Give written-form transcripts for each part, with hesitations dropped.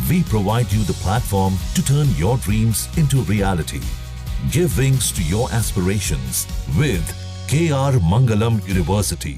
We provide you the platform to turn your dreams into reality. Give wings to your aspirations with KR Mangalam University.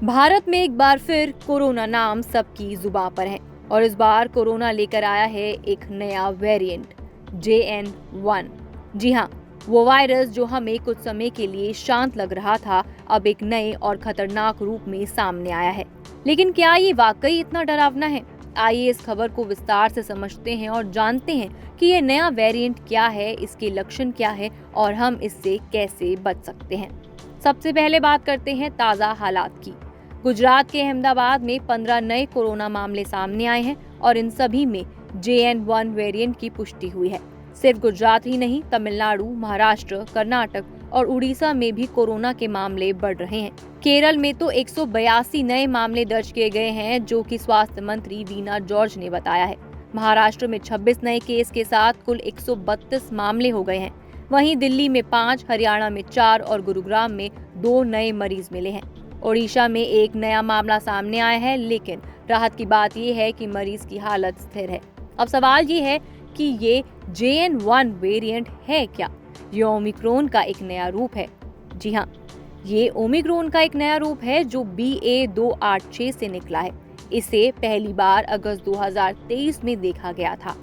Bharat में एक बार फिर corona नाम सबकी जुबां पर है और इस बार कोरोना लेकर आया है एक नया वेरिएंट JN1। जी हाँ, वो वायरस जो हमें कुछ समय के लिए शांत लग रहा था, अब एक नए और खतरनाक रूप में सामने आया है। लेकिन क्या ये वाकई इतना डरावना है? आइए इस खबर को विस्तार से समझते हैं और जानते हैं कि ये नया वेरिएंट क्या है, इसके लक्षण क्या है और हम इससे कैसे बच सकते हैं। सबसे पहले बात करते हैं ताज़ा हालात की। गुजरात के अहमदाबाद में 15 नए कोरोना मामले सामने आए हैं और इन सभी में JN1 वेरिएंट की पुष्टि हुई है। सिर्फ गुजरात ही नहीं, तमिलनाडु, महाराष्ट्र, कर्नाटक और उड़ीसा में भी कोरोना के मामले बढ़ रहे हैं। केरल में तो 182 नए मामले दर्ज किए गए हैं, जो कि स्वास्थ्य मंत्री वीना जॉर्ज ने बताया है। महाराष्ट्र में 26 नए केस के साथ कुल 132 मामले हो गए हैं। वहीं दिल्ली में 5, हरियाणा में 4 और गुरुग्राम में 2 नए मरीज मिले हैं। ओडिशा में एक नया मामला सामने आया है, लेकिन राहत की बात यह है कि मरीज की हालत स्थिर है। अब सवाल ये है कि ये JN1 वेरिएंट है क्या? ये ओमिक्रॉन का एक नया रूप है। जी हाँ, ये ओमिक्रॉन का एक नया रूप है जो BA.286 से निकला है। इसे पहली बार अगस्त 2023 में देखा गया था।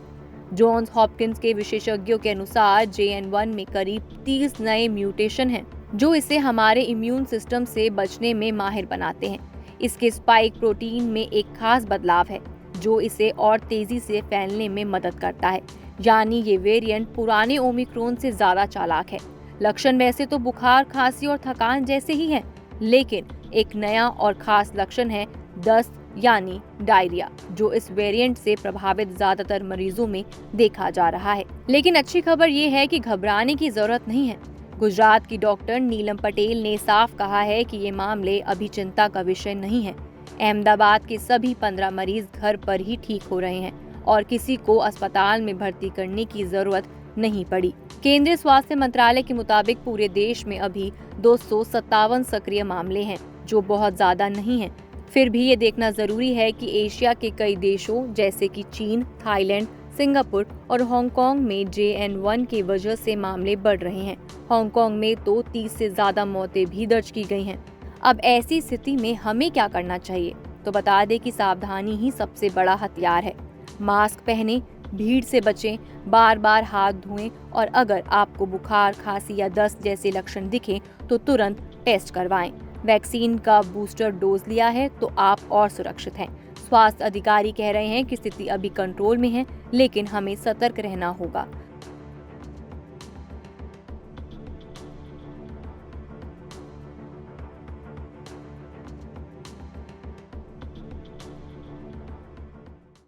जॉन्स हॉपकिंस के विशेषज्ञों के अनुसार JN1 में करीब 30 नए म्यूटेशन हैं, जो इसे हमारे इम्यून सिस्टम से बचने में माहिर बनाते हैं। इसके स्पाइक प्रोटीन में एक खास बदलाव है जो इसे और तेजी से फैलने में मदद करता है। यानी ये वेरिएंट पुराने ओमिक्रॉन से ज्यादा चालाक है। लक्षण वैसे तो बुखार, खांसी और थकान जैसे ही हैं, लेकिन एक नया और खास लक्षण है दस्त यानी डायरिया, जो इस वेरिएंट से प्रभावित ज्यादातर मरीजों में देखा जा रहा है। लेकिन अच्छी खबर ये है कि घबराने की जरूरत नहीं है। गुजरात की डॉक्टर नीलम पटेल ने साफ कहा है कि ये मामले अभी चिंता का विषय नहीं है। अहमदाबाद के सभी 15 मरीज घर पर ही ठीक हो रहे हैं और किसी को अस्पताल में भर्ती करने की जरूरत नहीं पड़ी। केंद्रीय स्वास्थ्य मंत्रालय के मुताबिक पूरे देश में अभी 257 सक्रिय मामले हैं, जो बहुत ज्यादा नहीं है। फिर भी ये देखना जरूरी है कि एशिया के कई देशों जैसे कि चीन, थाईलैंड, सिंगापुर और हांगकांग में JN1 की वजह से मामले बढ़ रहे हैं। हांगकांग में तो 30 से ज्यादा मौतें भी दर्ज की गई हैं। अब ऐसी स्थिति में हमें क्या करना चाहिए? तो बता दें कि सावधानी ही सबसे बड़ा हथियार है। मास्क पहनें, भीड़ से बचें, बार बार हाथ धोएं और अगर आपको बुखार, खांसी या दस्त जैसे लक्षण दिखें तो तुरंत टेस्ट करवाएं। वैक्सीन का बूस्टर डोज लिया है तो आप और सुरक्षित हैं। स्वास्थ्य अधिकारी कह रहे हैं कि स्थिति अभी कंट्रोल में है, लेकिन हमें सतर्क रहना होगा।